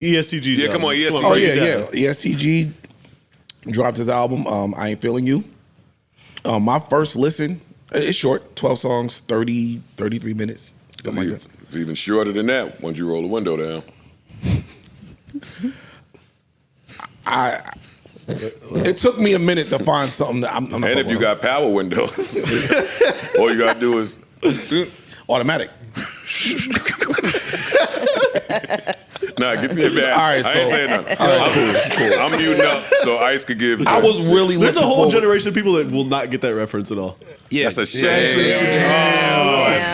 ESTG. Yeah, come on, ESTG. Oh yeah. ESTG dropped his album. I Ain't Feeling You. My first listen, it's short, 12 songs, 33 minutes. Something like that. It's even shorter than that once you roll the window down. It took me a minute to find something that I'm not. And if you got power windows, all you gotta do is automatic. Nah, get me back. All right, I ain't saying nothing. All right, cool. I'm muting up so Ice could give. I was really. There's a whole generation of people that will not get that reference at all. Yeah, that's a shame.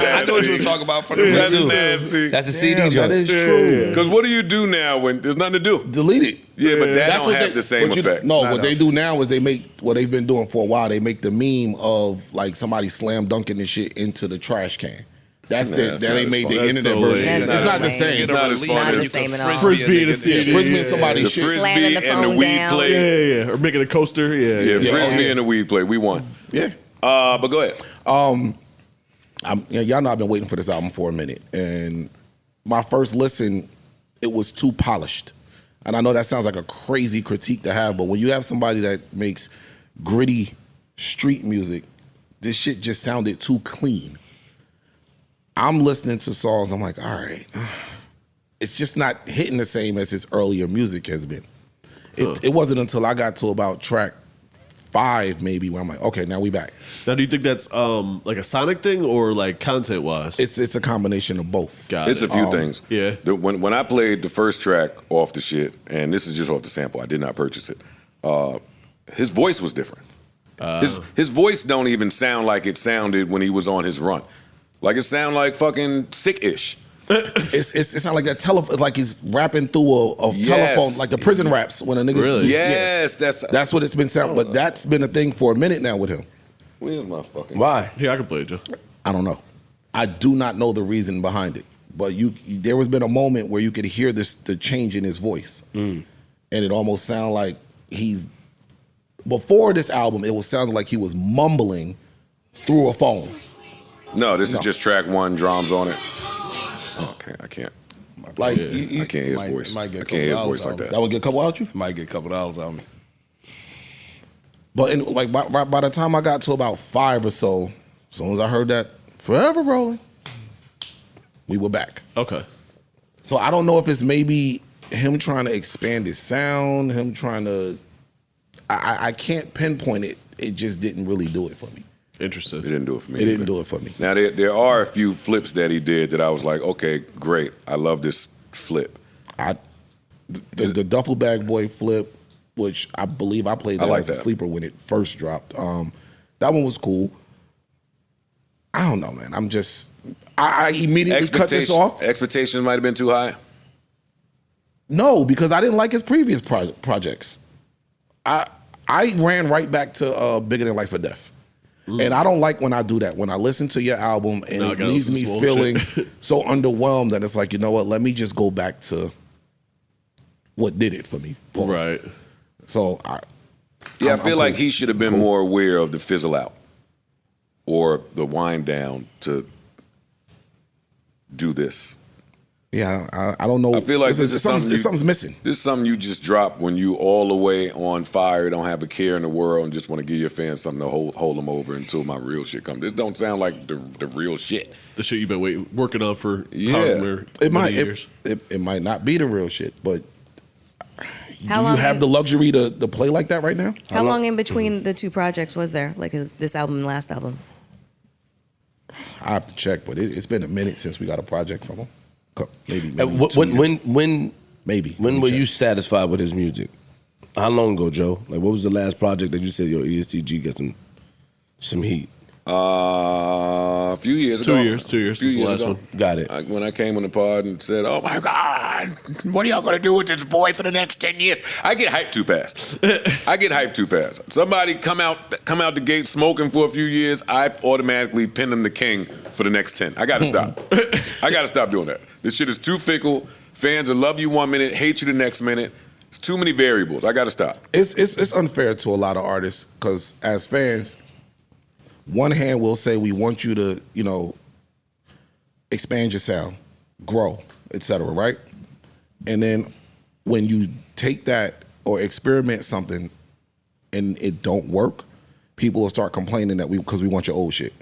I know what you were talking about from the That's rest. nasty. That's a CD joint. That is true. Because what do you do now when there's nothing to do? Delete it. Yeah, but that That's don't what have the same effect. No, what they do now is they make what they've been doing for a while. They make the meme of like somebody slam dunking this shit into the trash can. That's that's that not they as made fun. the That's internet so version. lame. It's not the same. It's not as fun Not the as same at all. Frisbee in a CD. Frisbee and somebody's the shit. Slamming frisbee the and the phone weed down. play. Yeah. Or making a coaster. Yeah, Yeah. frisbee and the weed play. We won. Yeah. But go ahead. Y'all know I've been waiting for this album for a minute, and my first listen, it was too polished. And I know that sounds like a crazy critique to have, but when you have somebody that makes gritty street music, this shit just sounded too clean. I'm listening to songs, I'm like, all right, it's just not hitting the same as his earlier music has been. It wasn't until I got to about track 5 maybe where I'm like, okay, now we back. Now, do you think that's like a sonic thing or like content wise? It's a combination of both. It's a few things. Yeah. When I played the first track off the shit, and this is just off the sample, I did not purchase it. His voice was different. His voice don't even sound like it sounded when he was on his run. Like it sound like fucking sick-ish. It's not like that telephone. Like he's rapping through a telephone, like the prison raps when a nigga. Really? Yes, that's what it's been sound. But that's been a thing for a minute now with him. Where's my fucking? Why? Yeah, I can play it, Joe. I don't know. I do not know the reason behind it. But there has been a moment where you could hear the change in his voice, and it almost sounded like he's. Before this album, it was sounding like he was mumbling through a phone. No, this is just track 1, drums on it. Okay, I can't. Like I can't hear his voice. I can't hear his voice like that. That would get a couple out you. Might get a couple dollars on me. But by the time I got to about 5 or so, as soon as I heard that Forever Rolling, we were back. Okay. So I don't know if it's maybe him trying to expand his sound, him trying to. I can't pinpoint it. It just didn't really do it for me. Interesting. It didn't do it for me. It didn't do it for me. Now there are a few flips that he did that I was like, okay, great. I love this flip. The Duffel Bag Boy flip, which I believe I played that as a sleeper when it first dropped. That one was cool. I don't know, man. I immediately cut this off. Expectations might have been too high. No, because I didn't like his previous projects. I ran right back to Bigger Than Life or Death. And I don't like when I do that. When I listen to your album and it leaves me feeling so underwhelmed that it's like, you know what, let me just go back to what did it for me. Pause. Right. So I feel like he should have been more aware of the fizzle out or the wind down to do this. Yeah, I don't know. I feel like something's missing. This is something you just drop when you all the way on fire, don't have a care in the world, and just want to give your fans something to hold them over until my real shit comes. This don't sound like the real shit. The shit you've been working on for many years. It might not be the real shit, but do How you long have the luxury to play like that right now? How long in between the 2 projects was there? Like this album and last album? I have to check, but it's been a minute since we got a project from him. Maybe when were you satisfied with his music? How long ago, Joe? Like, what was the last project that you said your ESTG got some heat? A few years ago. 2 years. 2 years. This is the last one. Got it. When I came on the pod and said, "Oh my God, what are y'all gonna do with this boy for the next 10 years?" I get hyped too fast. Somebody come out the gate smoking for a few years, I automatically pin them the king for the next 10. I gotta stop. I gotta stop doing that. This shit is too fickle. Fans will love you 1 minute, hate you the next minute. It's too many variables. I gotta stop. It's unfair to a lot of artists because as fans, one hand will say we want you to, expand your sound, grow, etc. Right? And then when you take that or experiment something and it don't work, people will start complaining that because we want your old shit.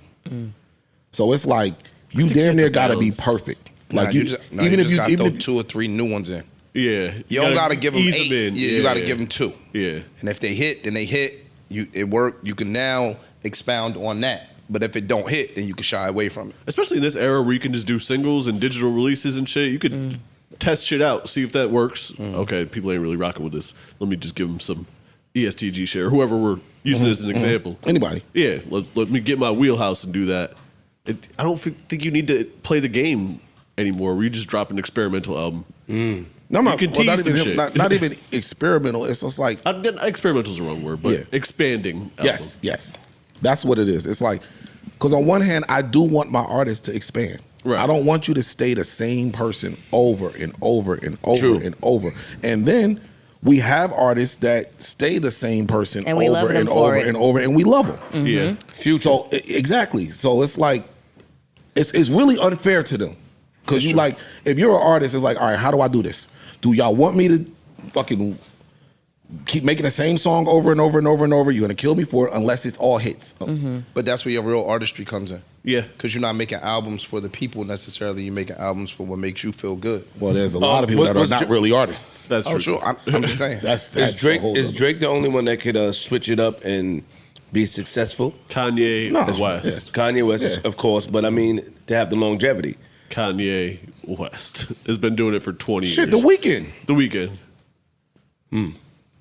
So it's like you damn near got to be perfect. Like you just got to throw 2 or 3 new ones in. Yeah. You don't got to give them 8. In. You got to give them 2. Yeah. And if they hit, then they hit. It worked. You can now expound on that. But if it don't hit, then you can shy away from it. Especially in this era where you can just do singles and digital releases and shit. You could test shit out, see if that works. Okay, people ain't really rocking with this. Let me just give them some ESTG share, whoever we're using as an example. Anybody. Yeah, let me get my wheelhouse and do that. I don't think you need to play the game anymore where you just drop an experimental album. No, You can tease not some even shit. not even experimental. It's just like Experimental is the wrong word, but Yeah. expanding album. yes, that's what it is. It's like because on one hand, I do want my artist to expand. Right. I don't want you to stay the same person over and over and over True. and over. And then we have artists that stay the same person And we over love them and for over it. and over, and we love them. Yeah. Future. So exactly. So it's like it's really unfair to them because you like if you're an artist, it's like, all right, how do I do this? Do y'all want me to fucking keep making the same song over and over and over and over? You're gonna kill me for it unless it's all hits. But that's where your real artistry comes in. Yeah. Because you're not making albums for the people necessarily. You're making albums for what makes you feel good. Well, there's a lot of people that are not really artists. That's Oh, true. sure. I'm just saying. That's Is Drake a whole is other- Drake the only one that could switch it up and be successful? Kanye West. Kanye West, of course, but I mean to have the longevity. Kanye West has been doing it for 20 shit. years. The Weeknd. The Weeknd.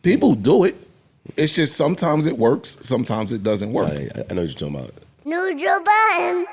People do it. It's just sometimes it works, sometimes it doesn't work. I know what you're talking about. New Joe Budden.